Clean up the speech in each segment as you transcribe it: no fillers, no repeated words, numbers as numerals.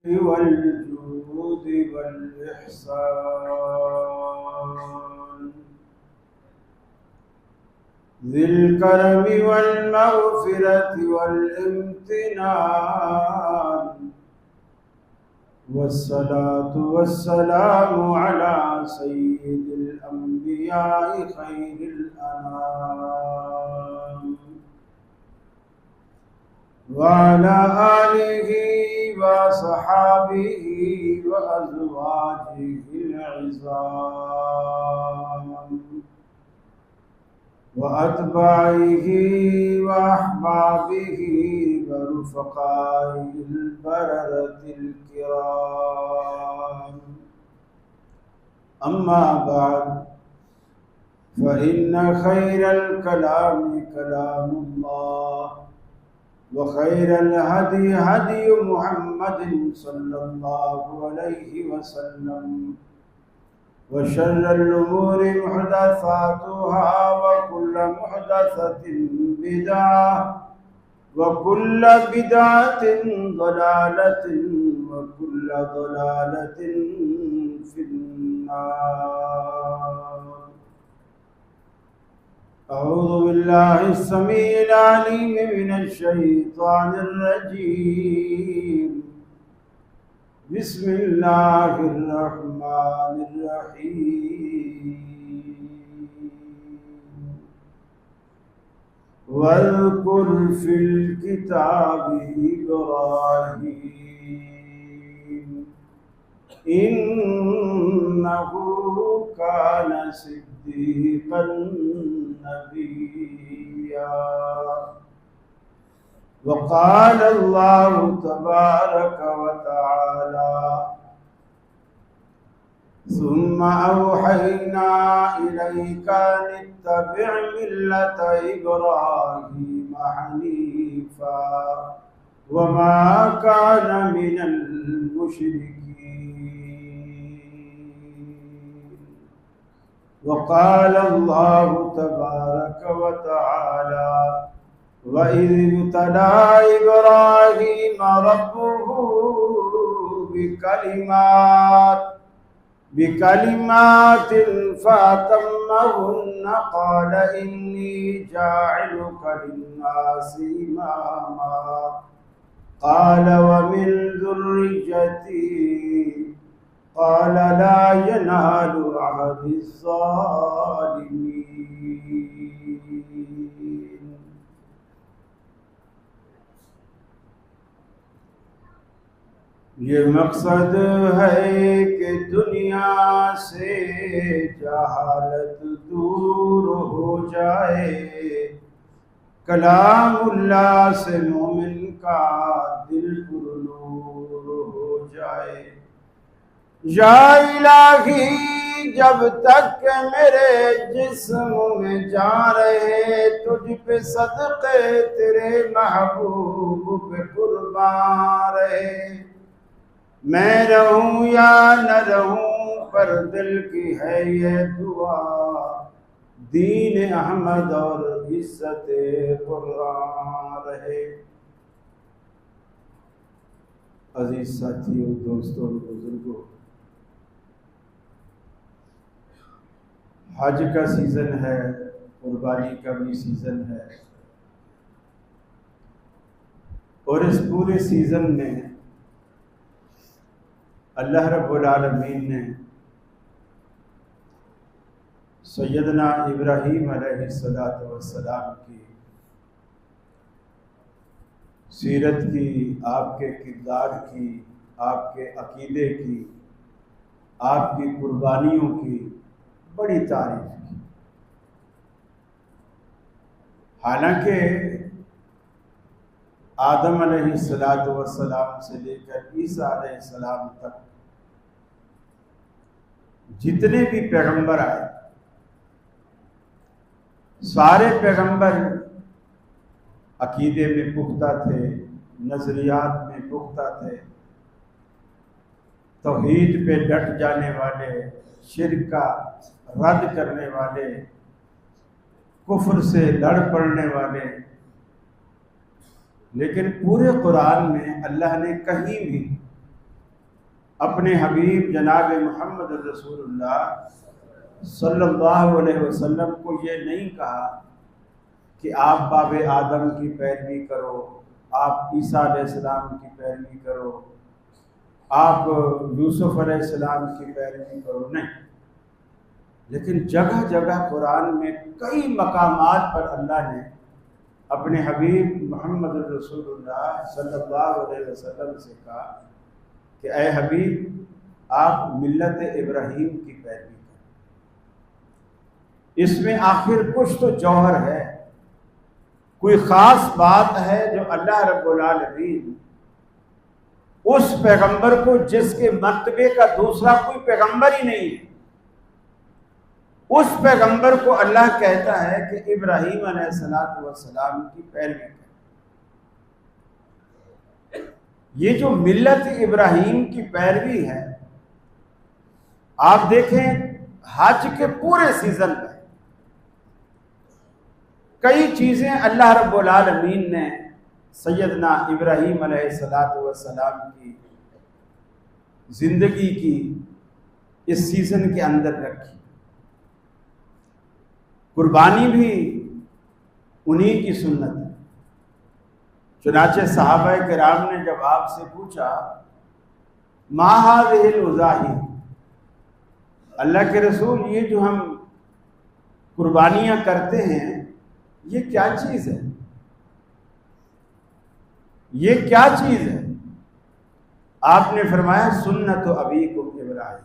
والجود والإحسان ذي الكرم والمغفرة والامتنان والصلاة والسلام على سيد الأنبياء خير الأنام وعلى آله وصحابه وأزواجه العظام وأتباعه وأحبابه ورفقائه البررة الكرام أما بعد فإن خير الكلام كلام الله وخير الهدي هدي محمد صلى الله عليه وسلم وشر الأمور محدثاتها وكل محدثة بدعة وكل بدعة ضلالة وكل ضلالة في النار. أعوذ بالله السميع العليم من الشيطان الرجيم. بسم الله الرحمن الرحيم. واذكر في الكتاب إبراهيم إنه كان صديقا نبيا. وقال الله تبارك وتعالى ثم أوحينا إليك أن اتبع ملة إبراهيم حنيفا وما كان من المشركين. وقال الله تبارك وتعالى وَإِذِ ابْتَلَى إِبْرَاهِيمَ رَبُّهُ بِكَلِمَاتٍ فَأَتَمَّهُنَّ قَالَ إِنِّي جَاعِلُكَ لِلنَّاسِ إِمَامًا قَالَ وَمِنْ ذُرِّيَّتِي قَالَ لَا يَنَالُ عَهْدِ الظَّالِمِينَ. یہ مقصد ہے کہ دنیا سے جہالت دور ہو جائے، کلام اللہ سے مومن کا دل پر نور ہو جائے. یا الہی جب تک کہ میرے جسم میں جان رہے، تجھ پہ صدقے تیرے محبوب پہ قربان رہے. میں رہوں یا نہ رہوں پر دل کی ہے یہ دعا، دین احمد اور عزت قرآن رہے. عزیز ساتھیوں، دوستوں اور بزرگوں، حج کا سیزن ہے، قربانی کا بھی سیزن ہے، اور اس پورے سیزن میں اللہ رب العالمین نے سیدنا ابراہیم علیہ السلام کی سیرت کی، آپ کے کردار کی، آپ کے عقیدے کی، آپ کی قربانیوں کی بڑی تعریف کی. حالانکہ آدم علیہ السلام سے لے کر عیسیٰ علیہ السلام تک جتنے بھی پیغمبر آئے، سارے پیغمبر عقیدے میں پختہ تھے، نظریات میں پختہ تھے، توحید پہ ڈٹ جانے والے، شرک کا رد کرنے والے، کفر سے لڑ پڑنے والے. لیکن پورے قرآن میں اللہ نے کہیں بھی اپنے حبیب جناب محمد رسول اللہ صلی اللہ علیہ وسلم کو یہ نہیں کہا کہ آپ باب آدم کی پیروی کرو، آپ عیسیٰ علیہ السلام کی پیروی کرو، آپ یوسف علیہ السلام کی پیروی کرو، نہیں، لیکن جگہ جگہ قرآن میں کئی مقامات پر اللہ نے اپنے حبیب محمد رسول اللہ صلی اللہ علیہ وسلم سے کہا کہ اے حبیب آپ ملت ابراہیم کی پیروی کریں۔ اس میں آخر کچھ تو جوہر ہے، کوئی خاص بات ہے جو اللہ رب العالمین اس پیغمبر کو، جس کے مرتبے کا دوسرا کوئی پیغمبر ہی نہیں ہے، اس پیغمبر کو اللہ کہتا ہے کہ ابراہیم علیہ السلام کی پیروی کریں۔ یہ جو ملت ابراہیم کی پیروی ہے، آپ دیکھیں حج کے پورے سیزن میں کئی چیزیں اللہ رب العالمین نے سیدنا ابراہیم علیہ السلام کی زندگی کی اس سیزن کے اندر رکھی۔ قربانی بھی انہی کی سنت ہے۔ چنانچہ صحابہ کرام نے جب آپ سے پوچھا ما هذه الاضاحی، اللہ کے رسول یہ جو ہم قربانیاں کرتے ہیں یہ کیا چیز ہے، یہ کیا چیز ہے؟ آپ نے فرمایا سنت ابیکم ابراہیم،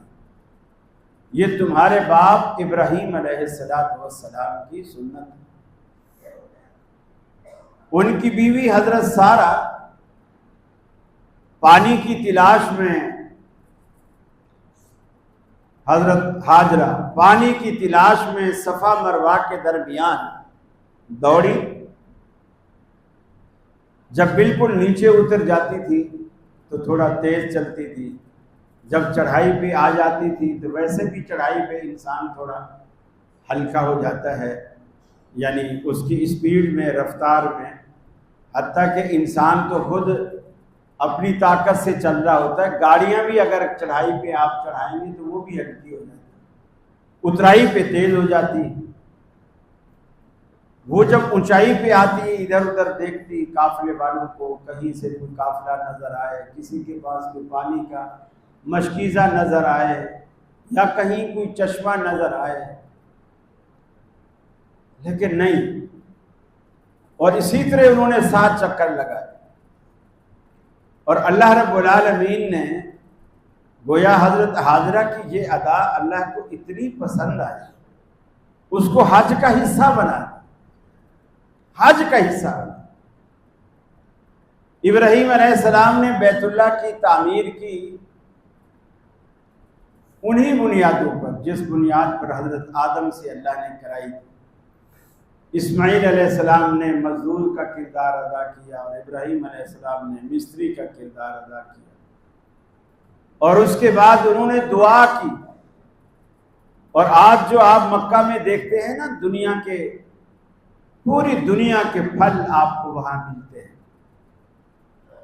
یہ تمہارے باپ ابراہیم علیہ السلام کی سنت ہے۔ ان کی بیوی حضرت سارہ پانی کی تلاش میں، حضرت ہاجرہ پانی کی تلاش میں صفا مروہ کے درمیان دوڑی، جب بالکل نیچے اتر جاتی تھی تو تھوڑا تیز چلتی تھی، جب چڑھائی پہ آ جاتی تھی تو ویسے بھی چڑھائی پہ انسان تھوڑا ہلکا ہو جاتا ہے، یعنی اس کی اسپیڈ میں، رفتار میں، حتیٰ کہ انسان تو خود اپنی طاقت سے چل رہا ہوتا ہے، گاڑیاں بھی اگر چڑھائی پہ آپ چڑھائیں گے تو وہ بھی ہلکی ہو جاتی ہے، اترائی پہ تیز ہو جاتی ہے۔ وہ جب اونچائی پہ آتی ہے ادھر ادھر دیکھتی قافلے والوں کو، کہیں سے کوئی قافلہ نظر آئے، کسی کے پاس کوئی پانی کا مشکیزہ نظر آئے یا کہیں کوئی چشمہ نظر آئے، لیکن نہیں، اور اسی طرح انہوں نے 7 چکر لگائے۔ اور اللہ رب العالمین نے گویا حضرت ہاجرہ کی یہ ادا اللہ کو اتنی پسند آئی، اس کو حج کا حصہ بنا دیا، حج کا حصہ بنا۔ ابراہیم علیہ السلام نے بیت اللہ کی تعمیر کی انہی بنیادوں پر جس بنیاد پر حضرت آدم سے اللہ نے کرائی تھی۔ اسماعیل علیہ السلام نے مزدور کا کردار ادا کیا اور ابراہیم علیہ السلام نے مستری کا کردار ادا کیا، اور اس کے بعد انہوں نے دعا کی۔ اور آج جو آپ مکہ میں دیکھتے ہیں نا، دنیا کے، پوری دنیا کے پھل آپ کو وہاں ملتے ہیں،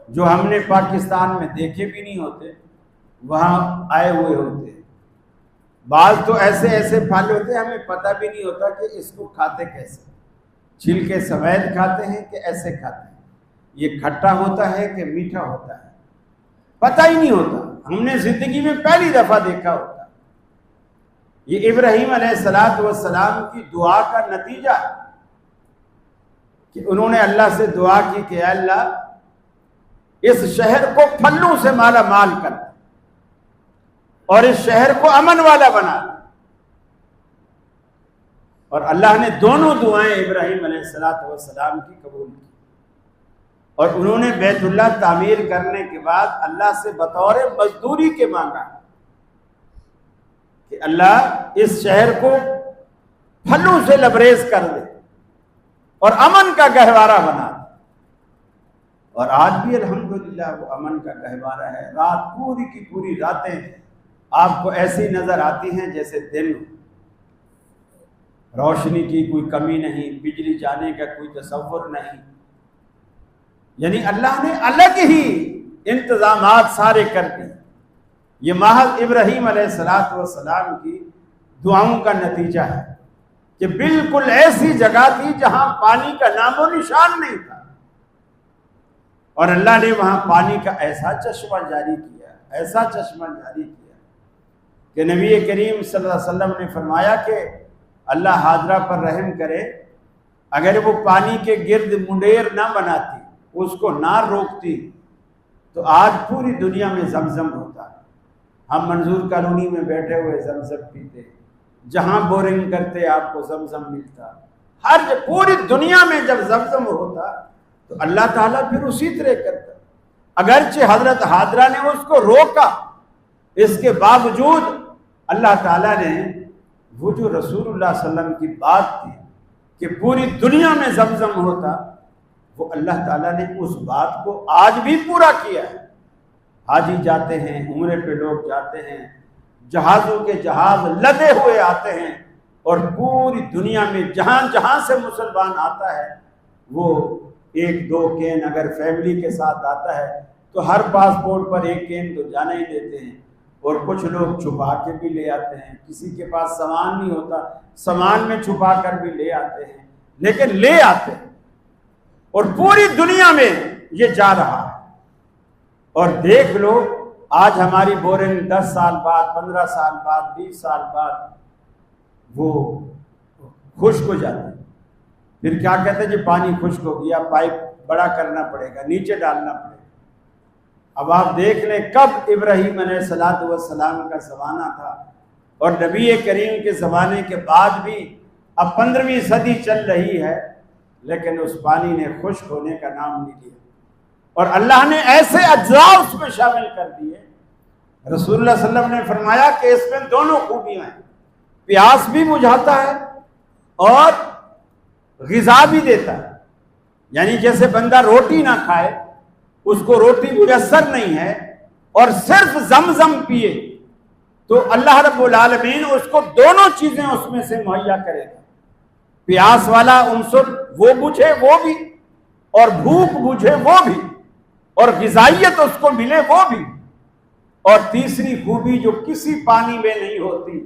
جو ہم نے پاکستان میں دیکھے بھی نہیں ہوتے، وہاں آئے ہوئے ہوتے ہیں۔ بعض تو ایسے ایسے پھل ہوتے ہیں ہمیں پتہ بھی نہیں ہوتا کہ اس کو کھاتے کیسے، چھلکے سمیت کھاتے ہیں کہ ایسے کھاتے ہیں، یہ کھٹا ہوتا ہے کہ میٹھا ہوتا ہے، پتہ ہی نہیں ہوتا، ہم نے زندگی میں پہلی دفعہ دیکھا ہوتا۔ یہ ابراہیم علیہ السلام کی دعا کا نتیجہ ہے کہ انہوں نے اللہ سے دعا کی کہ اے اللہ اس شہر کو پھلوں سے مالا مال کر دے اور اس شہر کو امن والا بنا دے۔ اور اللہ نے دونوں دعائیں ابراہیم علیہ السلام کی قبول کی، اور انہوں نے بیت اللہ تعمیر کرنے کے بعد اللہ سے بطور مزدوری کے مانگا کہ اللہ اس شہر کو پھلوں سے لبریز کر دے اور امن کا گہوارہ بنا دے۔ اور آج بھی الحمدللہ وہ امن کا گہوارہ ہے۔ رات پوری کی پوری راتیں آپ کو ایسی نظر آتی ہیں جیسے دن ہو، روشنی کی کوئی کمی نہیں، بجلی جانے کا کوئی تصور نہیں، یعنی اللہ نے الگ ہی انتظامات سارے کر دیے۔ یہ محض ابراہیم علیہ السلام کی دعاؤں کا نتیجہ ہے کہ بالکل ایسی جگہ تھی جہاں پانی کا نام و نشان نہیں تھا، اور اللہ نے وہاں پانی کا ایسا چشمہ جاری کیا کہ نبی کریم صلی اللہ علیہ وسلم نے فرمایا کہ اللہ حاضرہ پر رحم کرے، اگر وہ پانی کے گرد منڈیر نہ بناتی، اس کو نہ روکتی، تو آج پوری دنیا میں زمزم ہوتا۔ ہم منظور کالونی میں بیٹھے ہوئے زمزم پیتے، جہاں بورنگ کرتے آپ کو زمزم ملتا، پوری دنیا میں جب زمزم ہوتا تو اللہ تعالیٰ پھر اسی طرح کرتا۔ اگرچہ حضرت حاضرہ نے اس کو روکا، اس کے باوجود اللہ تعالیٰ نے وہ جو رسول اللہ صلی اللہ علیہ وسلم کی بات تھی کہ پوری دنیا میں زمزم ہوتا، وہ اللہ تعالیٰ نے اس بات کو آج بھی پورا کیا ہے۔ حاجی جاتے ہیں، عمرے پہ لوگ جاتے ہیں، جہازوں کے جہاز لدے ہوئے آتے ہیں، اور پوری دنیا میں جہاں جہاں سے مسلمان آتا ہے وہ ایک دو کین اگر فیملی کے ساتھ آتا ہے تو ہر پاسپورٹ پر ایک کین تو جانا ہی دیتے ہیں، اور کچھ لوگ چھپا کے بھی لے آتے ہیں، کسی کے پاس سامان نہیں ہوتا سامان میں چھپا کر بھی لے آتے ہیں، لیکن لے آتے ہیں، اور پوری دنیا میں یہ جا رہا ہے۔ اور دیکھ لو آج ہماری بورنگ 10 سال بعد، 15 سال بعد، 20 سال بعد وہ خشک ہو جاتی ہے، پھر کیا کہتے ہیں جی پانی خشک ہو گیا، پائپ بڑا کرنا پڑے گا، نیچے ڈالنا پڑے گا۔ اب آپ دیکھ لیں کب ابراہیم علیہ السلام کا زمانہ تھا، اور نبی کریم کے زمانے کے بعد بھی اب 15ویں صدی چل رہی ہے، لیکن اس پانی نے خشک ہونے کا نام نہیں لیا، اور اللہ نے ایسے اجزاء اس میں شامل کر دیے۔ رسول اللہ صلی اللہ علیہ وسلم نے فرمایا کہ اس میں دونوں خوبیاں ہیں، پیاس بھی بجھاتا ہے اور غذا بھی دیتا ہے۔ یعنی جیسے بندہ روٹی نہ کھائے، اس کو روٹی میسر نہیں ہے، اور صرف زمزم پیے، تو اللہ رب العالمین اس کو دونوں چیزیں اس میں سے مہیا کرے گا، پیاس والا عنصر وہ بجھے وہ بھی، اور بھوک بجھے وہ بھی، اور غذائیت اس کو ملے وہ بھی۔ اور تیسری خوبی جو کسی پانی میں نہیں ہوتی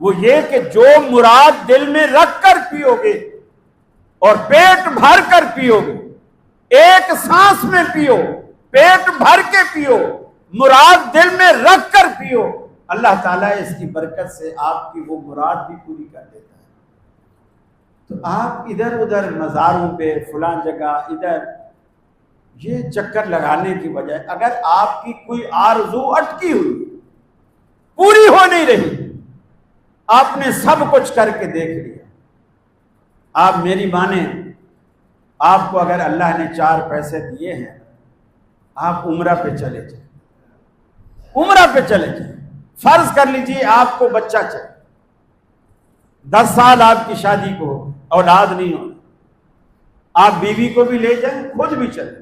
وہ یہ کہ جو مراد دل میں رکھ کر پیو گے اور پیٹ بھر کر پیو گے، ایک سانس میں پیو، پیٹ بھر کے پیو، مراد دل میں رکھ کر پیو، اللہ تعالیٰ اس کی برکت سے آپ کی وہ مراد بھی پوری کر دیتا ہے۔ تو آپ ادھر ادھر مزاروں پہ فلاں جگہ ادھر یہ چکر لگانے کی بجائے اگر آپ کی کوئی آرزو اٹکی ہوئی، پوری ہو نہیں رہی، آپ نے سب کچھ کر کے دیکھ لیا، آپ میری مانیں، آپ کو اگر اللہ نے 4 پیسے دیے ہیں، آپ عمرہ پہ چلے جائیں، عمرہ پہ چلے جائیں۔ فرض کر لیجیے آپ کو بچہ چاہیے، 10 سال آپ کی شادی کو اولاد نہیں ہونا، آپ بیوی کو بھی لے جائیں، خود بھی چلیں،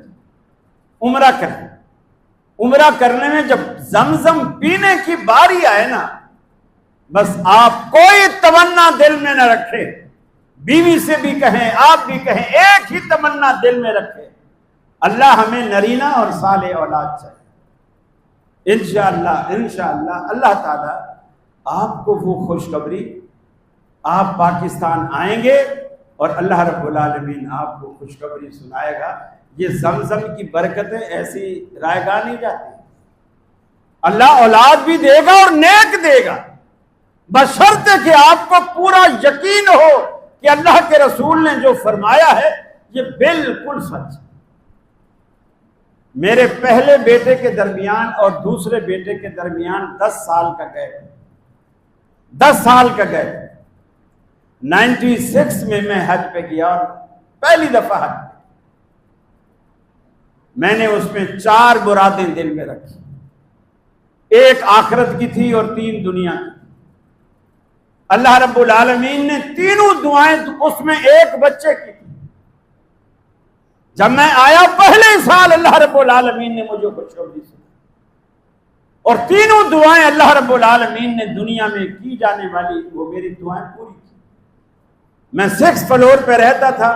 عمرہ کریں۔ عمرہ کرنے میں جب زمزم پینے کی باری آئے نا، بس آپ کوئی تمنا دل میں نہ رکھیں، بیوی سے بھی کہیں، آپ بھی کہیں، ایک ہی تمنا دل میں رکھیں، اللہ ہمیں نرینہ اور صالح اولاد چاہیے۔ انشاءاللہ اللہ تعالیٰ آپ کو وہ خوشخبری، آپ پاکستان آئیں گے اور اللہ رب العالمین آپ کو خوشخبری سنائے گا۔ یہ زمزم کی برکتیں ایسی رائگاں نہیں جاتی، اللہ اولاد بھی دے گا اور نیک دے گا، بشرطے کہ آپ کو پورا یقین ہو کہ اللہ کے رسول نے جو فرمایا ہے یہ بالکل سچ ہے۔ میرے پہلے بیٹے کے درمیان اور دوسرے بیٹے کے درمیان 10 سال کا گیپ ہے، 10 سال کا گیپ۔ 96 میں حج پہ گیا اور پہلی دفعہ حج، میں نے اس میں 4 مرادیں دل میں رکھی، ایک آخرت کی تھی اور 3 دنیا کی۔ اللہ رب العالمین نے تینوں دعائیں اس میں ایک بچے کی تھی۔ جب میں آیا پہلے سال اللہ رب العالمین نے مجھے خوشخبری سنائی، اور تینوں دعائیں اللہ رب العالمین نے دنیا میں کی جانے والی وہ میری دعائیں پوری کی۔ میں 6 فلور پہ رہتا تھا،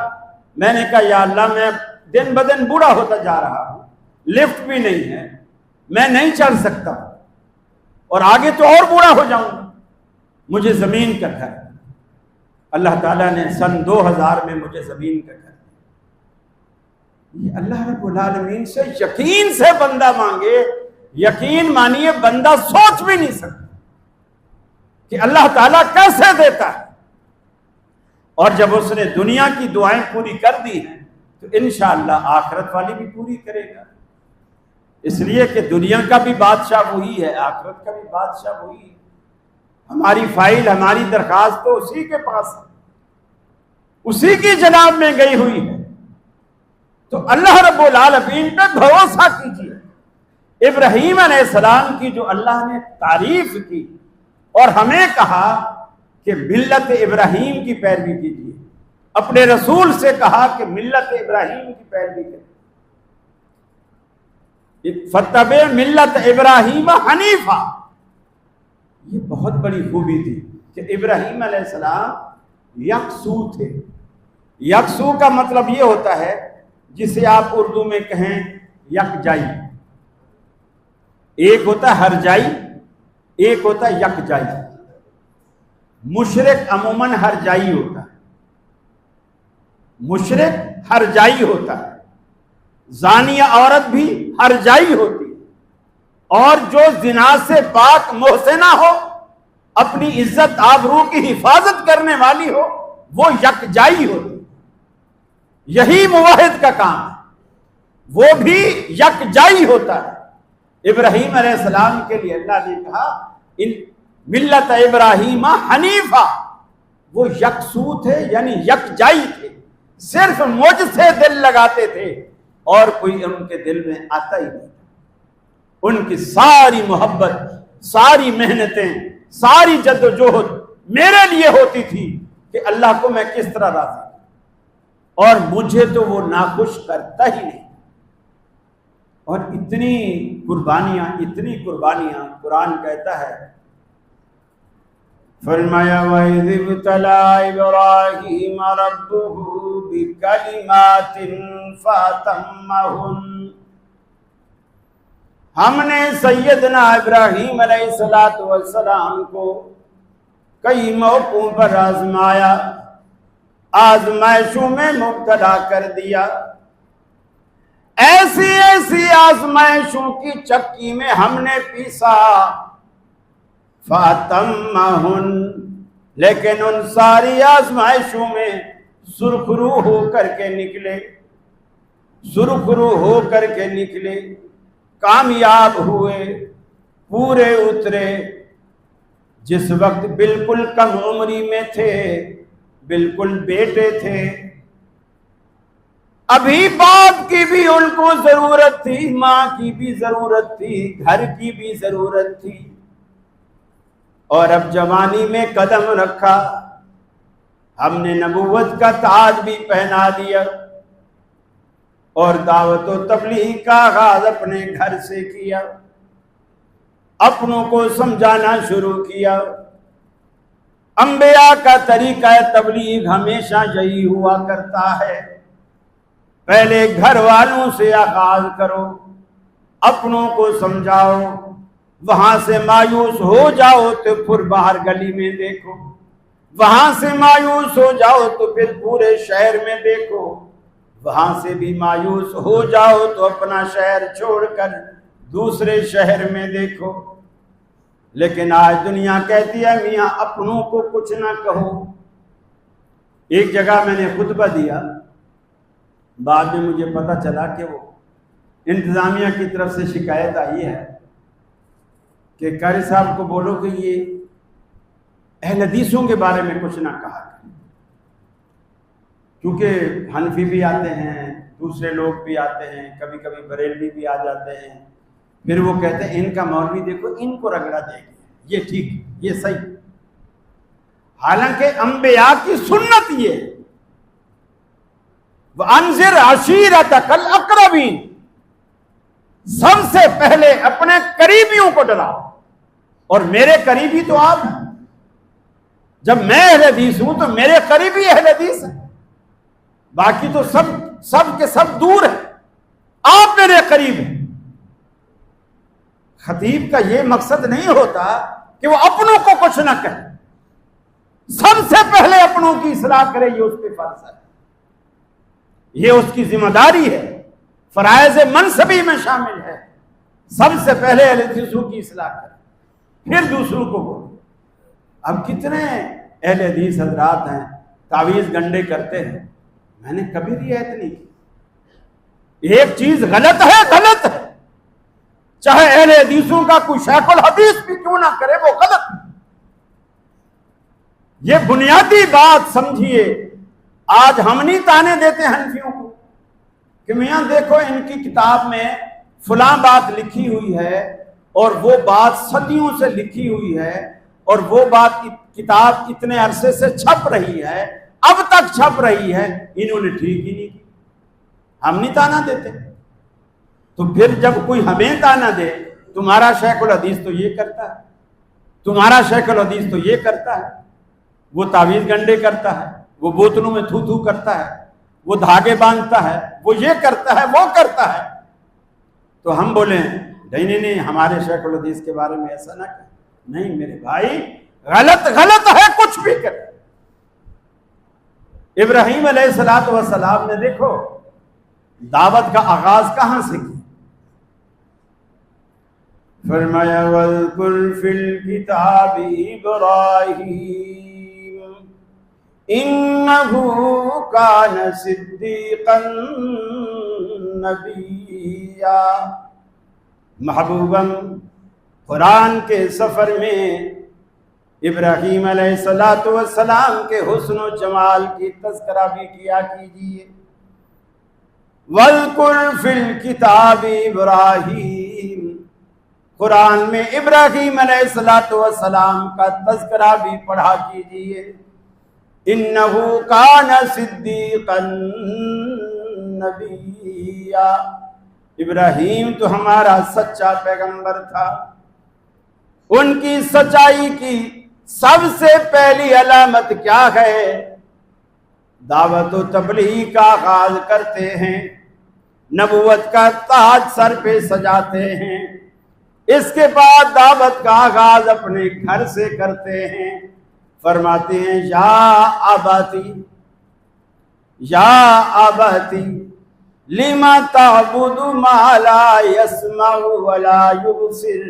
میں نے کہا یا اللہ میں دن بدن بوڑھا ہوتا جا رہا ہوں، لفٹ بھی نہیں ہے، میں نہیں چل سکتا، اور آگے تو اور بوڑھا ہو جاؤں گا، مجھے زمین کا گھر۔ اللہ تعالیٰ نے سن 2000 میں مجھے زمین کا گھر۔ یہ اللہ رب العالمین سے یقین سے بندہ مانگے، یقین مانیے بندہ سوچ بھی نہیں سکتا کہ اللہ تعالیٰ کیسے دیتا ہے۔ اور جب اس نے دنیا کی دعائیں پوری کر دی ہیں تو انشاءاللہ آخرت والی بھی پوری کرے گا، اس لیے کہ دنیا کا بھی بادشاہ وہی ہے، آخرت کا بھی بادشاہ وہی ہے۔ ہماری فائل، ہماری درخواست تو اسی کے پاس ہے، اسی کی جناب میں گئی ہوئی ہے۔ تو اللہ رب العالمین پہ بھروسہ کیجیے۔ ابراہیم علیہ السلام کی جو اللہ نے تعریف کی اور ہمیں کہا کہ ملت ابراہیم کی پیروی کیجیے، اپنے رسول سے کہا کہ ملت ابراہیم کی پیروی کریں، فتبع ملت ابراہیم حنیفا۔ یہ بہت بڑی خوبی تھی کہ ابراہیم علیہ السلام یکسو تھے۔ یکسو کا مطلب یہ ہوتا ہے جسے آپ اردو میں کہیں یکجائی۔ ایک ہوتا ہے ہرجائی، ایک ہوتا ہے یکجائی۔ مشرک عموماً ہرجائی ہوتا ہے، مشرک ہرجائی ہوتا ہے، زانیہ عورت بھی ہرجائی ہوتی ہے، اور جو زنا سے پاک محسنہ ہو، اپنی عزت آبرو کی حفاظت کرنے والی ہو، وہ یکجائی ہوتی ہے۔ یہی موحد کا کام ہے، وہ بھی یکجائی ہوتا ہے۔ ابراہیم علیہ السلام کے لیے اللہ نے کہا ان ملت ابراہیم حنیفہ، وہ یکسو تھے یعنی یکجائی تھے، صرف مجھ سے دل لگاتے تھے اور کوئی ان کے دل میں آتا ہی نہیں۔ ان کی ساری محبت، ساری محنتیں، ساری جدوجہد میرے لیے ہوتی تھی کہ اللہ کو میں کس طرح راضی، اور مجھے تو وہ ناخوش کرتا ہی نہیں۔ اور اتنی قربانیاں قرآن کہتا ہے، فرمایا وَإِذِ ابْتَلَىٰ إِبْرَاهِيمَ رَبُّهُ بِكَلِمَاتٍ فَأَتَمَّهُنَّ۔ ہم نے سیدنا ابراہیم علیہ السلام کو کئی موقعوں پر آزمایا، آزمائشوں میں مبتلا کر دیا۔ ایسی ایسی آزمائشوں کی چکی میں ہم نے پیسا، فَأَتَمَّهُنَّ، لیکن ان ساری آزمائشوں میں سرخرو ہو کر کے نکلے، سرخرو ہو کر کے نکلے، کامیاب ہوئے، پورے اترے۔ جس وقت بالکل کم عمری میں تھے، بالکل بیٹے تھے، ابھی باپ کی بھی ان کو ضرورت تھی، ماں کی بھی ضرورت تھی، گھر کی بھی ضرورت تھی، اور اب جوانی میں قدم رکھا، ہم نے نبوت کا تاج بھی پہنا دیا، اور دعوت و تبلیغ کا آغاز اپنے گھر سے کیا، اپنوں کو سمجھانا شروع کیا۔ انبیاء کا طریقہ تبلیغ ہمیشہ یہی ہوا کرتا ہے، پہلے گھر والوں سے آغاز کرو، اپنوں کو سمجھاؤ، وہاں سے مایوس ہو جاؤ تو پھر باہر گلی میں دیکھو، وہاں سے مایوس ہو جاؤ تو پھر پورے شہر میں دیکھو، وہاں سے بھی مایوس ہو جاؤ تو اپنا شہر چھوڑ کر دوسرے شہر میں دیکھو۔ لیکن آج دنیا کہتی ہے میاں اپنوں کو کچھ نہ کہو۔ ایک جگہ میں نے خطبہ دیا، بعد میں مجھے پتہ چلا کہ وہ انتظامیہ کی طرف سے شکایت آئی ہے کہ قاری صاحب کو بولو کہ یہ اہل حدیثوں کے بارے میں کچھ نہ کہا کریں، کیونکہ حنفی بھی آتے ہیں، دوسرے لوگ بھی آتے ہیں، کبھی کبھی بریلوی بھی آ جاتے ہیں، پھر وہ کہتے ہیں ان کا مولوی دیکھو ان کو رگڑا دے گی، یہ ٹھیک، یہ صحیح۔ حالانکہ انبیاء کی سنت یہ وَأَنذِرْ عَشِيرَتَكَ الْأَقْرَبِينَ، سب سے پہلے اپنے قریبیوں کو ڈراؤ، اور میرے قریبی تو آپ ہیں۔ جب میں اہل حدیث ہوں تو میرے قریبی اہل حدیث ہیں، باقی تو سب کے سب دور ہیں، آپ میرے قریب ہیں۔ خطیب کا یہ مقصد نہیں ہوتا کہ وہ اپنوں کو کچھ نہ کہے، سب سے پہلے اپنوں کی اصلاح کرے، یہ اس پہ فرض ہے، یہ اس کی ذمہ داری ہے، فرائض منصبی میں شامل ہے۔ سب سے پہلے اہل حدیثوں کی اصلاح کرے، پھر دوسروں کو بولے۔ اب کتنے اہل حدیث حضرات ہیں تعویذ گنڈے کرتے ہیں، میں نے کبھی رعایت نہیں کی۔ ایک چیز غلط ہے، غلط ہے، چاہے اہل حدیثوں کا کوئی شیخ الحدیث بھی کیوں نہ کرے، وہ غلط ہے۔ یہ بنیادی بات سمجھیے۔ آج ہم نہیں تانے دیتے حنفیوں کو کہ میاں دیکھو ان کی کتاب میں فلاں بات لکھی ہوئی ہے اور وہ بات صدیوں سے لکھی ہوئی ہے اور وہ بات کتاب اتنے عرصے سے چھپ رہی ہے، اب تک چھپ رہی ہے، انہوں نے ٹھیک ہی نہیں کی۔ ہم نہیں تانا دیتے، تو پھر جب کوئی ہمیں تانا دے تمہارا شیخ الحدیث تو یہ کرتا ہے، تمہارا شیخ الحدیث تو یہ کرتا ہے، وہ تعویذ گنڈے کرتا ہے، وہ بوتلوں میں تھو تھو کرتا ہے، وہ دھاگے باندھتا ہے، وہ یہ کرتا ہے، وہ کرتا ہے، تو ہم بولیں نہیں نہیں ہمارے شیخ الحدیث کے بارے میں ایسا نہ کہ نہیں میرے بھائی، غلط غلط ہے، کچھ بھی کرے۔ ابراہیم علیہ السلام نے دیکھو دعوت کا آغاز کہاں سے کیا؟ فرمایا وَاذْكُرْ فِي الْكِتَابِ إِبْرَاهِيمَ إِنَّهُ كَانَ صِدِّيقًا نَبِيًّا۔ محبوباً قرآن کے سفر میں ابراہیم علیہ السلام کے حسن و جمال کی تذکرہ بھی کیا کیجیے۔ وَاذْكُرْ فِي الْكِتَابِ إِبْرَاهِيمَ، قرآن میں ابراہیم علیہ السلام کا تذکرہ بھی پڑھا کیجیے۔ اِنَّهُ كَانَ صِدِّيقًا نَبِيًّا، ابراہیم تو ہمارا سچا پیغمبر تھا۔ ان کی سچائی کی سب سے پہلی علامت کیا ہے؟ دعوت و تبلیغ کا آغاز کرتے ہیں، نبوت کا تاج سر پہ سجاتے ہیں، اس کے بعد دعوت کا آغاز اپنے گھر سے کرتے ہیں۔ فرماتے ہیں یا آباتی یا آباتی لما تعبد ما لا يسمع ولا يبصر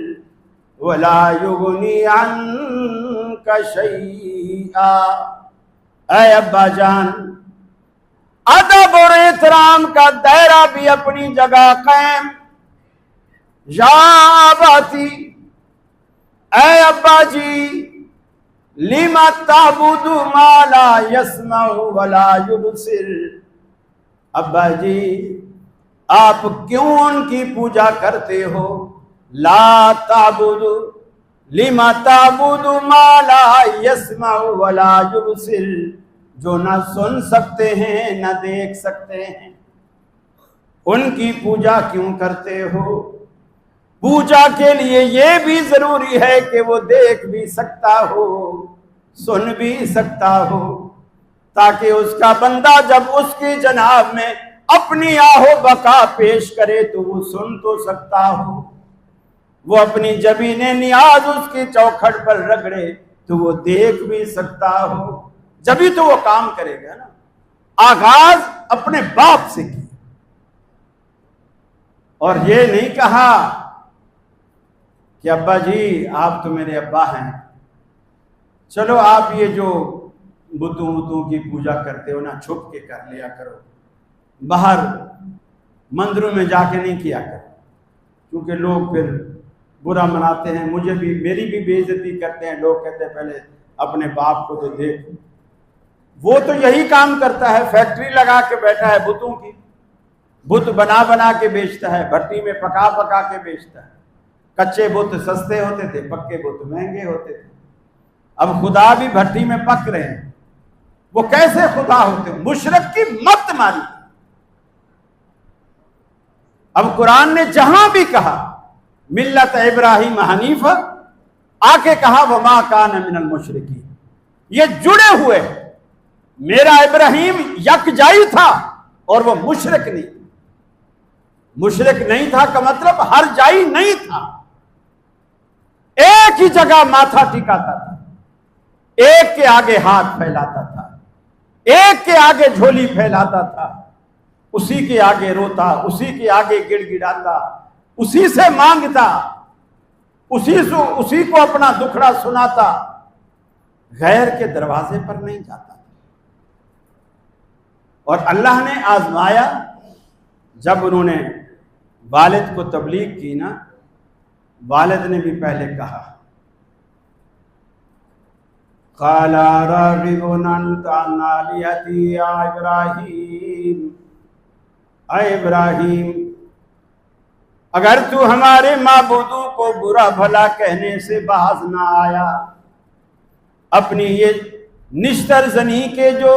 ولا يغني عنك شيئا۔ اے ابا جان، ادب اور احترام کا دائرہ بھی اپنی جگہ قائم۔ یا آباتی، اے ابا جی، لما تعبد ما لا يسمع ولا يبصر، ابا جی آپ کیوں ان کی پوجا کرتے ہو؟ لا تعبد لما تعبد ما لا يسمع ولا يبصر، جو نہ سن سکتے ہیں نہ دیکھ سکتے ہیں، ان کی پوجا کیوں کرتے ہو؟ پوجا کے لیے یہ بھی ضروری ہے کہ وہ دیکھ بھی سکتا ہو، سن بھی سکتا ہو، تاکہ اس کا بندہ جب اس کی جناب میں اپنی آہو بقا پیش کرے تو وہ سن تو سکتا ہو، وہ اپنی جبین نیاز اس کی چوکھٹ پر رگڑے تو وہ دیکھ بھی سکتا ہو، جبھی تو وہ کام کرے گا نا۔ آغاز اپنے باپ سے کی، اور یہ نہیں کہا کہ ابا جی آپ تو میرے ابا ہیں، چلو آپ یہ جو بتوں کی پوجا کرتے ہو نا چھپ کے کر لیا کرو، باہر مندروں میں جا کے نہیں کیا کرو، کیونکہ لوگ پھر برا مناتے ہیں، مجھے بھی میری بھی بے عزتی کرتے ہیں، لوگ کہتے ہیں پہلے اپنے باپ کو تو دیکھ۔ وہ تو یہی کام کرتا ہے، فیکٹری لگا کے بیٹھا ہے بتوں کی، بت بنا بنا کے بیچتا ہے، بھٹی میں پکا پکا کے بیچتا ہے۔ کچے بت سستے ہوتے تھے، پکے بت مہنگے ہوتے تھے۔ اب خدا بھی بھٹی میں پک رہے ہیں، وہ کیسے خدا ہوتے ہیں؟ مشرک کی مت ماری۔ اب قرآن نے جہاں بھی کہا ملت ابراہیم حنیف، آ کے کہا وما کان من المشرکین، یہ جڑے ہوئے ہیں۔ میرا ابراہیم یکجائی تھا اور وہ مشرک نہیں تھا۔ مشرک نہیں تھا کا مطلب ہر جائی نہیں تھا، ایک ہی جگہ ماتھا ٹکاتا تھا، ایک کے آگے ہاتھ پھیلاتا تھا، ایک کے آگے جھولی پھیلاتا تھا، اسی کے آگے روتا، اسی کے آگے گڑ گڑاتا، اسی سے مانگتا، اسی کو اپنا دکھڑا سناتا، غیر کے دروازے پر نہیں جاتا۔ اور اللہ نے آزمایا، جب انہوں نے والد کو تبلیغ کی نا، والد نے بھی پہلے کہا قَالَ رَاغِبٌ أَنْتَ عَنْ آلِهَتِي يَا إِبْرَاهِيمُ، اے ابراہیم، اگر تو ہمارے معبودوں کو برا بھلا کہنے سے باز نہ آیا، اپنی یہ نشتر زنی کے جو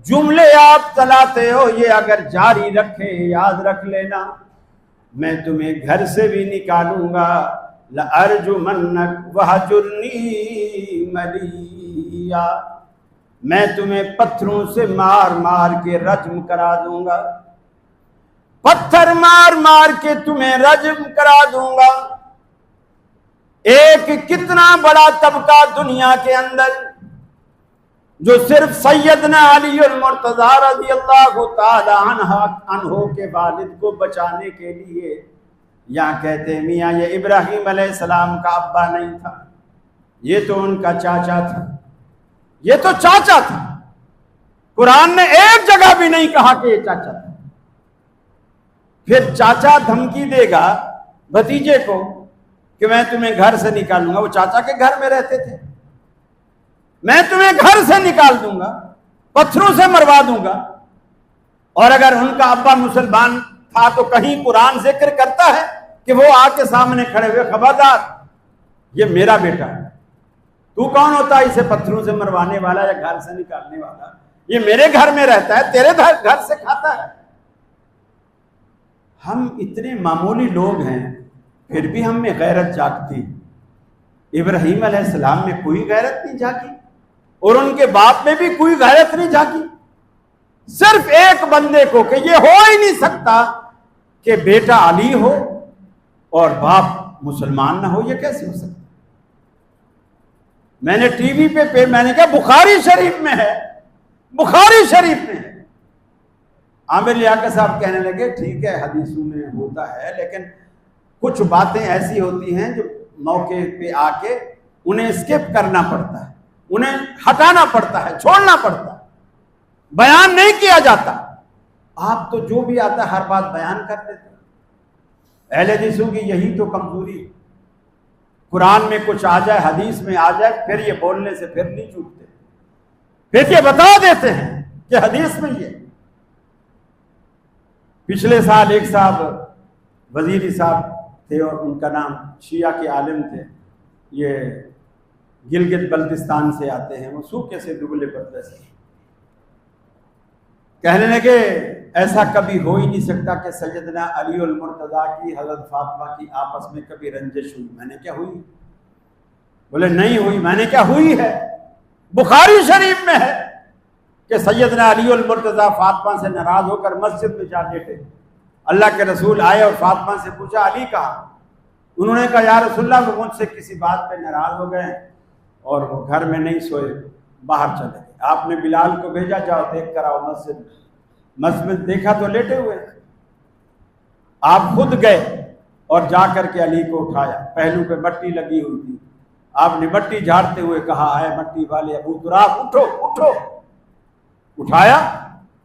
جملے آپ چلاتے ہو یہ اگر جاری رکھے، یاد رکھ لینا میں تمہیں گھر سے بھی نکالوں گا، لَأَرْجُمَنَّكَ وَهْجُرْنِي مَلِيًّا، میں تمہیں پتھروں سے مار مار کے رجم کرا دوں گا، پتھر مار مار کے تمہیں رجم کرا دوں گا۔ ایک کتنا بڑا طبقہ دنیا کے اندر جو صرف سیدنا علی المرتضیٰ رضی اللہ تعالی عنہ کے والد کو بچانے کے لیے، یہاں کہتے ہیں میاں یہ ابراہیم علیہ السلام کا ابا نہیں تھا، یہ تو ان کا چاچا تھا، یہ تو چاچا تھا، قرآن نے ایک جگہ بھی نہیں کہا کہ یہ چاچا تھا۔ پھر چاچا دھمکی دے گا بھتیجے کو کہ میں تمہیں گھر سے نکالوں گا، وہ چاچا کے گھر میں رہتے تھے، میں تمہیں گھر سے نکال دوں گا، پتھروں سے مروا دوں گا۔ اور اگر ان کا ابا مسلمان تھا تو کہیں قرآن ذکر کرتا ہے کہ وہ آ کے سامنے کھڑے ہوئے خبردار یہ میرا بیٹا ہے، تو کون ہوتا ہے اسے پتھروں سے مروانے والا یا گھر سے نکالنے والا؟ یہ میرے گھر میں رہتا ہے، تیرے گھر سے کھاتا ہے۔ ہم اتنے معمولی لوگ ہیں پھر بھی ہم میں غیرت جاگتی۔ ابراہیم علیہ السلام میں کوئی غیرت نہیں جاگی اور ان کے باپ میں بھی کوئی غیرت نہیں جاگی، صرف ایک بندے کو کہ یہ ہو ہی نہیں سکتا کہ بیٹا علی ہو اور باپ مسلمان نہ ہو، یہ کیسے ہو سکتا؟ میں نے ٹی وی پہ میں نے کہا بخاری شریف میں ہے، بخاری شریف میں ہے۔ عامر لیاقت صاحب کہنے لگے ٹھیک ہے حدیثوں میں ہوتا ہے، لیکن کچھ باتیں ایسی ہوتی ہیں جو موقع پہ آ کے انہیں اسکپ کرنا پڑتا ہے، انہیں ہٹانا پڑتا ہے، چھوڑنا پڑتا ہے، بیان نہیں کیا جاتا۔ آپ تو جو بھی آتا ہے ہر بات بیان کر دیتے ہیں۔ اہل حدیثوں کی یہی تو کمزوری، قرآن میں کچھ آ جائے، حدیث میں آ جائے، پھر یہ بولنے سے پھر نہیں چوکتے، پھر یہ بتا دیتے ہیں کہ حدیث میں یہ۔ پچھلے سال ایک صاحب وزیری صاحب تھے اور ان کا نام شیعہ کے عالم تھے، یہ گلگت بلتستان سے آتے ہیں، وہ سوکھے سے دبلے پتلے سے، کہنے لگے ایسا کبھی ہو ہی نہیں سکتا کہ سیدنا علی المرتضیٰ کی حضرت فاطمہ کی آپس میں کبھی رنجش ہوئی۔ میں نے کیا ہوئی؟ بولے نہیں ہوئی۔ میں نے کیا ہوئی ہے؟ بخاری شریف میں ہے کہ سیدنا علی المرتضیٰ فاطمہ سے ناراض ہو کر مسجد میں جا لیٹے، اللہ کے رسول آئے اور فاطمہ سے پوچھا علی کہاں؟ انہوں نے کہا یا رسول اللہ وہ مجھ سے کسی بات پہ ناراض ہو گئے اور وہ گھر میں نہیں سوئے، باہر چلے گئے۔ آپ نے بلال کو بھیجا جاؤ دیکھ کر آؤ مسجد میں، مسجد دیکھا تو لیٹے ہوئے، آپ خود گئے اور جا کر کے علی کو اٹھایا، پہلو پہ مٹی لگی ہوئی تھی، آپ نے مٹی جھاڑتے ہوئے کہا اے مٹی والے ابو تراب اٹھو اٹھو، اٹھایا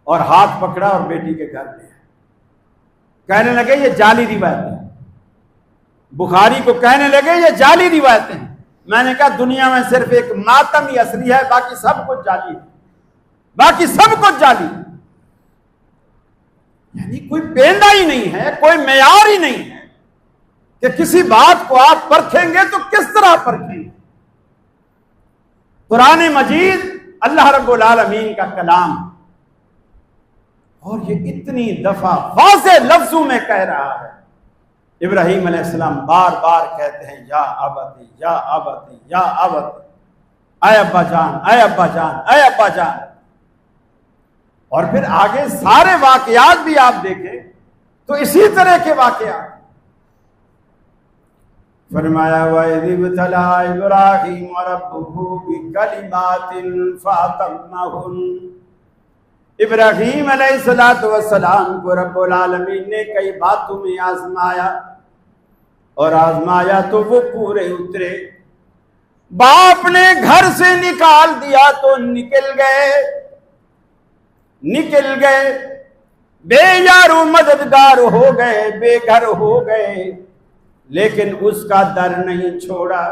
اور ہاتھ پکڑا اور بیٹی کے گھر لے کہنے لگے یہ جعلی روایتیں، بخاری کو کہنے لگے یہ جعلی روایتیں۔ میں نے کہا دنیا میں صرف ایک ماتم ہی اصلی ہے، باقی سب کچھ جعلی ہے، باقی سب کچھ جعلی ہے۔ یعنی کوئی پیندہ ہی نہیں ہے، کوئی معیار ہی نہیں ہے کہ کسی بات کو آپ پرکھیں گے تو کس طرح پرکھیں گے۔ قرآن مجید اللہ رب العالمین کا کلام، اور یہ اتنی دفعہ واضح لفظوں میں کہہ رہا ہے۔ ابراہیم علیہ السلام بار بار کہتے ہیں یا ابتی یا ابتی یا ابتی، اے ابا جان اے ابا جان اے ابا جان۔ اور پھر آگے سارے واقعات بھی آپ دیکھیں تو اسی طرح کے واقعات۔ فرمایا وَإِذِ ابْتَلَىٰ إِبْرَاهِيمَ رَبُّهُ بِكَلِمَاتٍ فَأَتَمَّهُنَّ، ابراہیم علیہ السلام کو رب العالمین نے کئی باتوں میں آزمایا، اور آزمایا تو وہ پورے اترے۔ باپ نے گھر سے نکال دیا تو نکل گئے، بے یار و مددگار ہو گئے، بے گھر ہو گئے، لیکن اس کا در نہیں چھوڑا،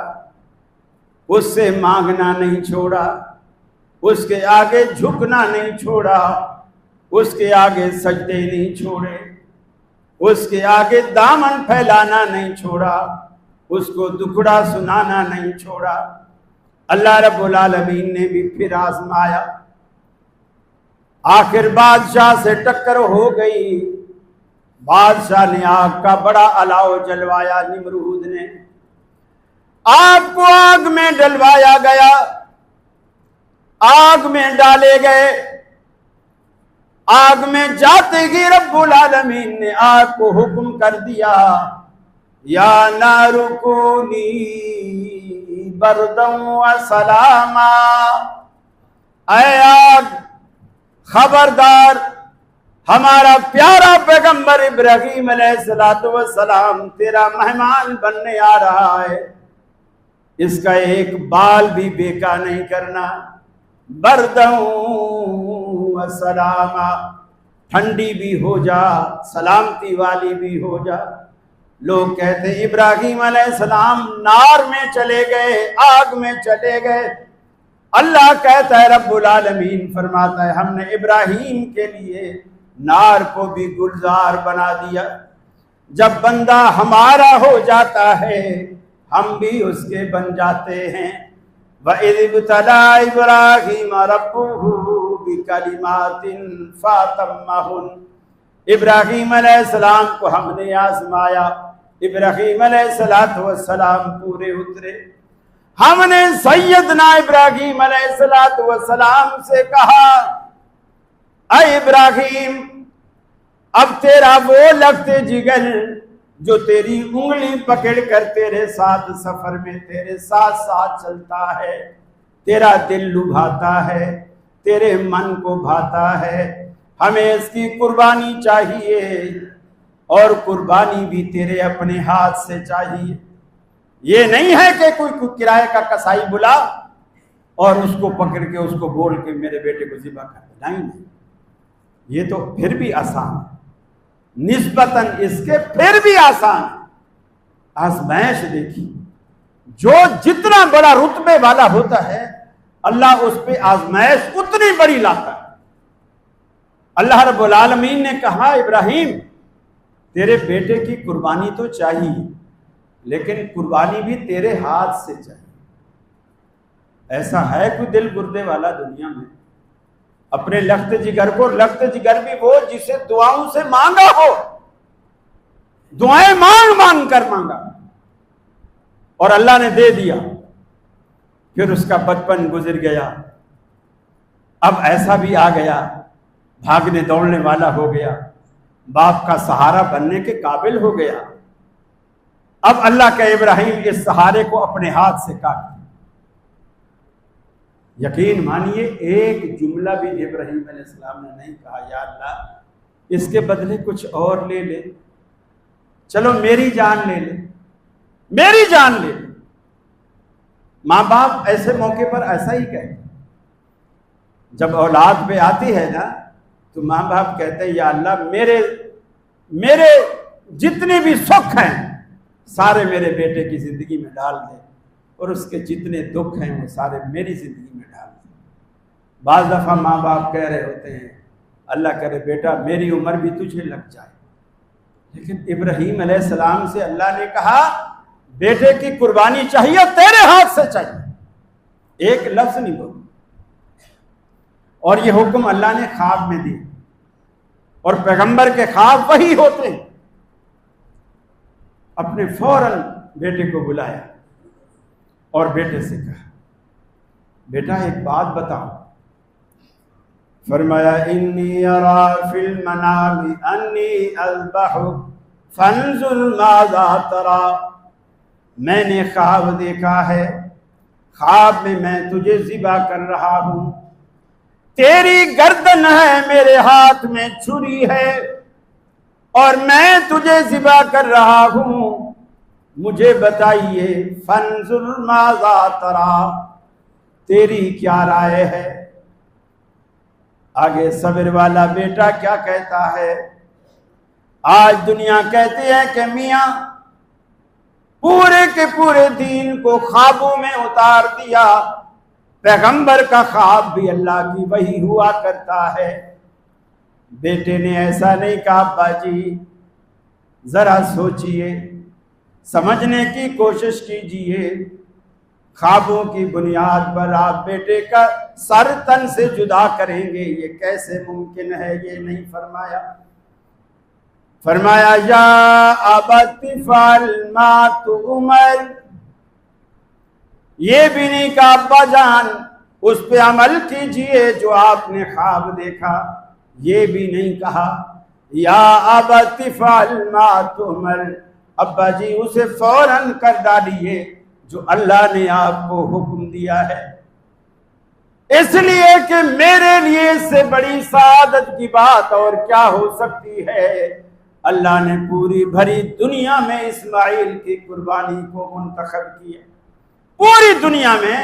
اس سے مانگنا نہیں چھوڑا، اس کے آگے جھکنا نہیں چھوڑا، اس کے آگے سجدے نہیں چھوڑے، اس کے آگے دامن پھیلانا نہیں چھوڑا، اس کو دکھڑا سنانا نہیں چھوڑا۔ اللہ رب العالمین نے بھی پھر آزمایا، آخر بادشاہ سے ٹکر ہو گئی۔ بادشاہ نے آگ کا بڑا الاؤ جلوایا، نمرود نے آپ کو آگ میں ڈلوایا گیا، آگ میں ڈالے گئے۔ آگ میں جاتے ہی رب العالمین نے آگ کو حکم کر دیا، یا نار کونی بردا و سلاما، اے آگ خبردار، ہمارا پیارا پیغمبر ابراہیم علیہ السلام تیرا مہمان بننے آ رہا ہے، اس کا ایک بال بھی بیکا نہیں کرنا۔ بردوں و سلاما، ٹھنڈی بھی ہو جا، سلامتی والی بھی ہو جا۔ لوگ کہتے ہیں ابراہیم علیہ السلام نار میں چلے گئے، آگ میں چلے گئے۔ اللہ کہتا ہے، رب العالمین فرماتا ہے، ہم نے ابراہیم کے لیے نار کو بھی گلزار بنا دیا۔ جب بندہ ہمارا ہو جاتا ہے ہم بھی اس کے بن جاتے ہیں۔ وَإِذِ ابْتَلَىٰ إِبْرَاهِيمَ رَبُّهُ بِكَلِمَاتٍ فَأَتَمَّهُنَّ، ابراہیم علیہ السلام کو ہم نے آزمایا، ابراہیم علیہ السلام پورے اترے۔ ہم نے سیدنا ابراہیم علیہ السلام سے کہا، اے ابراہیم، اب تیرا وہ لگتے جگر جو تیری انگلی پکڑ کر تیرے ساتھ سفر میں تیرے ساتھ ساتھ چلتا ہے، تیرا دل لبھاتا ہے، تیرے من کو بھاتا ہے، ہمیں اس کی قربانی چاہیے، اور قربانی بھی تیرے اپنے ہاتھ سے چاہیے۔ یہ نہیں ہے کہ کوئی کرائے کا کسائی بلا اور اس کو پکڑ کے اس کو بول کے میرے بیٹے کو ذبح کر دے، نہیں، یہ تو پھر بھی آسان ہے، نسبتاً اس کے پھر بھی آسان ہے۔ آزمائش دیکھی، جو جتنا بڑا رتبے والا ہوتا ہے اللہ اس پہ آزمائش اتنی بڑی لاتا ہے۔ اللہ رب العالمین نے کہا، ابراہیم تیرے بیٹے کی قربانی تو چاہیے، لیکن قربانی بھی تیرے ہاتھ سے چاہیے۔ ایسا ہے کوئی دل گردے والا دنیا میں؟ اپنے لخت جگر کو، لخت جگر بھی وہ جسے دعاؤں سے مانگا ہو، دعائیں مانگ کر مانگا اور اللہ نے دے دیا، پھر اس کا بچپن گزر گیا، اب ایسا بھی آ گیا، بھاگنے دوڑنے والا ہو گیا، باپ کا سہارا بننے کے قابل ہو گیا۔ اب اللہ کا ابراہیم اس سہارے کو اپنے ہاتھ سے کاٹ دیا۔ یقین مانیے ایک جملہ بھی ابراہیم علیہ السلام نے نہیں کہا، یا اللہ اس کے بدلے کچھ اور لے لے، چلو میری جان لے لے، میری جان لے لے۔ ماں باپ ایسے موقع پر ایسا ہی کہتے، جب اولاد پہ آتی ہے نا تو ماں باپ کہتے ہیں، یا اللہ میرے جتنے بھی سکھ ہیں سارے میرے بیٹے کی زندگی میں ڈال دے، اور اس کے جتنے دکھ ہیں وہ سارے میری زندگی میں ڈال دے۔ بعض دفعہ ماں باپ کہہ رہے ہوتے ہیں، اللہ کرے بیٹا میری عمر بھی تجھے لگ جائے، لیکن ابراہیم علیہ السلام سے اللہ نے کہا بیٹے کی قربانی چاہیے، تیرے ہاتھ سے چاہیے، ایک لفظ نہیں بول۔ اور یہ حکم اللہ نے خواب میں دی، اور پیغمبر کے خواب وہی ہوتے ہیں۔ اپنے فوراً بیٹے کو بلایا اور بیٹے سے کہا، بیٹا ایک بات بتاؤ۔ فرمایا، انی ارا فی المنام انی اذبحک فانظر ماذا تری۔ میں نے خواب دیکھا ہے، خواب میں میں تجھے ذبح کر رہا ہوں، تیری گردن ہے، میرے ہاتھ میں چھری ہے، اور میں تجھے ذبح کر رہا ہوں، مجھے بتائیے فانظر ماذا ترى، تیری کیا رائے ہے؟ آگے صبر والا بیٹا کیا کہتا ہے؟ آج دنیا کہتی ہے کہ میاں پورے کے پورے دین کو خوابوں میں اتار دیا، پیغمبر کا خواب بھی اللہ کی وحی ہوا کرتا ہے۔ بیٹے نے ایسا نہیں کہا، ابا جی ذرا سوچئے، سمجھنے کی کوشش کیجئے، خوابوں کی بنیاد پر آپ بیٹے کا سر تن سے جدا کریں گے، یہ کیسے ممکن ہے؟ یہ نہیں فرمایا، فرمایا یا ابت فعل ما تؤمر، یہ بھی نہیں کہا ابا جان اس پہ عمل کیجئے جو آپ نے خواب دیکھا، یہ بھی نہیں کہا یا ابت فعل ما تؤمر، ابا جی اسے فوراً کر ڈالیے جو اللہ نے آپ کو حکم دیا ہے، اس لیے کہ میرے لیے اس سے بڑی سعادت کی بات اور کیا ہو سکتی ہے؟ اللہ نے پوری بھری دنیا میں اسماعیل کی قربانی کو منتخب کیا، پوری دنیا میں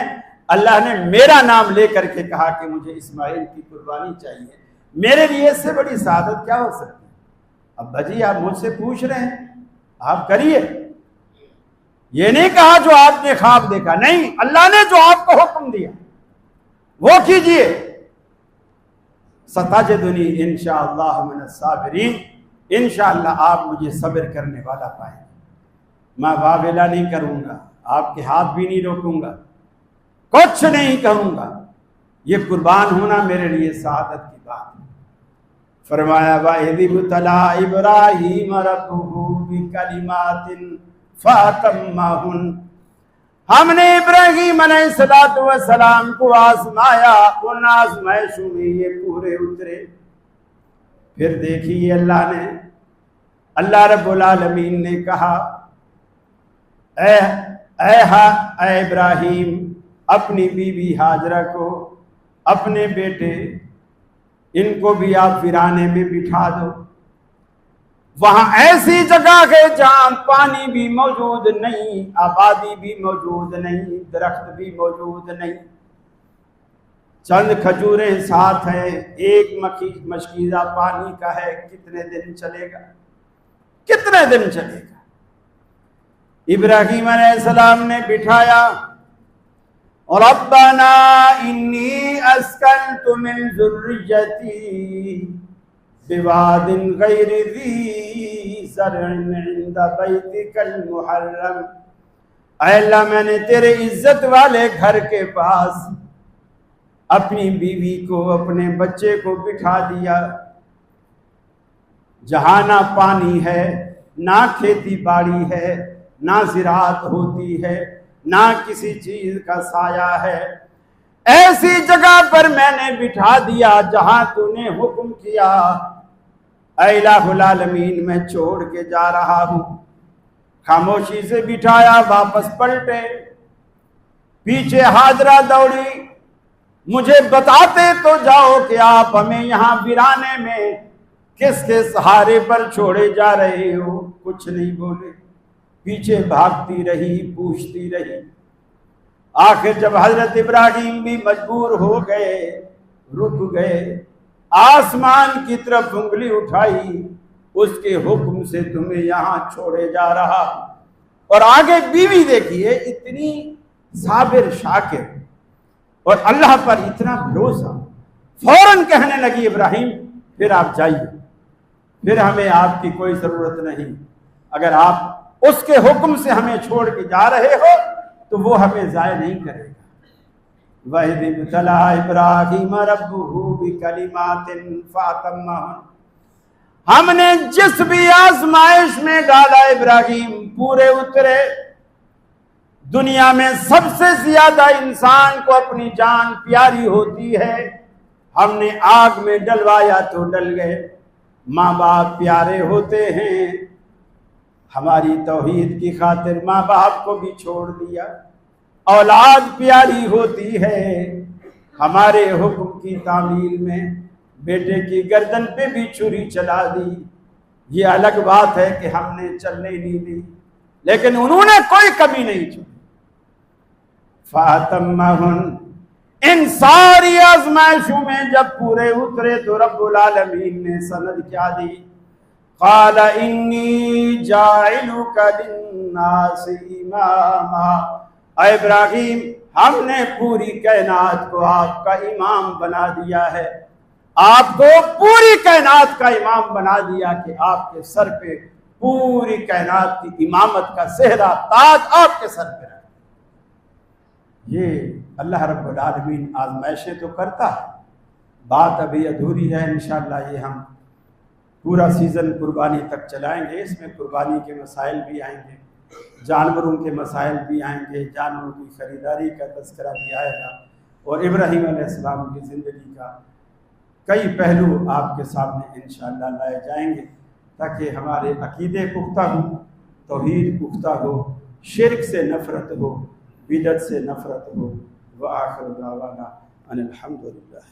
اللہ نے میرا نام لے کر کے کہا کہ مجھے اسماعیل کی قربانی چاہیے، میرے لیے اس سے بڑی سعادت کیا ہو سکتی ہے؟ ابا جی آپ مجھ سے پوچھ رہے ہیں، آپ کریے، یہ نہیں کہا جو آپ نے خواب دیکھا، نہیں، اللہ نے جو آپ کو حکم دیا وہ کیجئے، ستجدنی انشاءاللہ من الصابرین، انشاءاللہ آپ مجھے صبر کرنے والا پائیں گے، میں واویلا نہیں کروں گا، آپ کے ہاتھ بھی نہیں روکوں گا، کچھ نہیں کروں گا، یہ قربان ہونا میرے لیے سعادت کی بات ہے۔ فرمایا وَإِذِ ابْتَلَىٰ إِبْرَاهِيمَ رَبُّهُ بِكَلِمَاتٍ فَأَتَمَّهُنَّ، ہم نے ابراہیم علیہ السلام کو آزمایا، ان آزمائشوں میں یہ پورے اترے۔ پھر دیکھیے اللہ رب العالمین نے کہا اے ابراہیم، اپنی بیوی ہاجرہ کو، اپنے بیٹے، ان کو بھی آپ ویرانے میں بٹھا دو، وہاں ایسی جگہ ہے جہاں پانی بھی موجود نہیں، آبادی بھی موجود نہیں، درخت بھی موجود نہیں، چند کھجوریں ساتھ ہیں، ایک مشکیزہ پانی کا ہے، کتنے دن چلے گا؟ کتنے دن چلے گا؟ ابراہیم علیہ السلام نے بٹھایا، ربنا انی اسکنت من ذریتی بواد غیر ذی زرع عند بیتک المحرم، اے اللہ میں نے تیرے عزت والے گھر کے پاس اپنی بیوی کو، اپنے بچے کو بٹھا دیا، جہاں نہ پانی ہے، نہ کھیتی باڑی ہے، نہ زراعت ہوتی ہے، نہ کسی چیز کا سایہ ہے، ایسی جگہ پر میں نے بٹھا دیا جہاں تو نے حکم کیا، اے الہ العالمین میں چھوڑ کے جا رہا ہوں۔ خاموشی سے بٹھایا، واپس پلٹے، پیچھے ہاجرہ دوڑی، مجھے بتاتے تو جاؤ کہ آپ ہمیں یہاں ویرانے میں کس کے سہارے پر چھوڑے جا رہے ہو؟ کچھ نہیں بولے، پیچھے بھاگتی رہی، پوچھتی رہی، آخر جب حضرت ابراہیم بھی مجبور ہو گئے، رک گئے، آسمان کی طرف انگلی اٹھائی، اس کے حکم سے تمہیں یہاں چھوڑے جا رہا۔ اور آگے بیوی دیکھیے، اتنی صابر شاکر اور اللہ پر اتنا بھروسہ، فوراً کہنے لگی ابراہیم پھر آپ جائیے، پھر ہمیں آپ کی کوئی ضرورت نہیں، اگر آپ اس کے حکم سے ہمیں چھوڑ کے جا رہے ہو تو وہ ہمیں ضائع نہیں کرے گا۔ وَإِذِ ابْتَلَىٰ إِبْرَاهِيمَ رَبُّهُ بِكَلِمَاتٍ فَأَتَمَّهُنَّ، ہم نے جس بھی آزمائش میں ڈالا ابراہیم پورے اترے۔ دنیا میں سب سے زیادہ انسان کو اپنی جان پیاری ہوتی ہے، ہم نے آگ میں ڈلوایا تو ڈل گئے۔ ماں باپ پیارے ہوتے ہیں، ہماری توحید کی خاطر ماں باپ کو بھی چھوڑ دیا. اولاد پیاری ہوتی ہے، ہمارے حکم کی تعمیل میں بیٹے کی گردن پہ بھی چھری چلا دی. یہ الگ بات ہے کہ ہم نے چلنے نہیں دی، لیکن انہوں نے کوئی کمی نہیں چھوڑی. فَأَتَمَّهُنَّ، ان ساری آزمائشوں میں جب پورے اترے تو رب العالمین نے سند کیا دی؟ قَالَ إِنِّي جَاعِلُكَ لِلنَّاسِ إِمَامًا، اے ابراہیم ہم نے پوری کائنات کو آپ کا امام بنا دیا ہے. آپ کو پوری کائنات کا امام بنا دیا کہ آپ کے سر پہ پوری کائنات کی امامت کا صحرا تاج آپ کے سر پہ رہے. یہ اللہ رب العالمین آزمائشیں تو کرتا ہے، بات ابھی ادھوری ہے. انشاءاللہ یہ ہم پورا سیزن قربانی تک چلائیں گے. اس میں قربانی کے مسائل بھی آئیں گے، جانوروں کے مسائل بھی آئیں گے، جانوروں کی خریداری کا تذکرہ بھی آئے گا، اور ابراہیم علیہ السلام کی زندگی کا کئی پہلو آپ کے سامنے انشاءاللہ لائے جائیں گے، تاکہ ہمارے عقیدے پختہ ہوں، توحید پختہ ہو، شرک سے نفرت ہو، بدعت سے نفرت ہو. وآخر دعوانا ان الحمدللہ.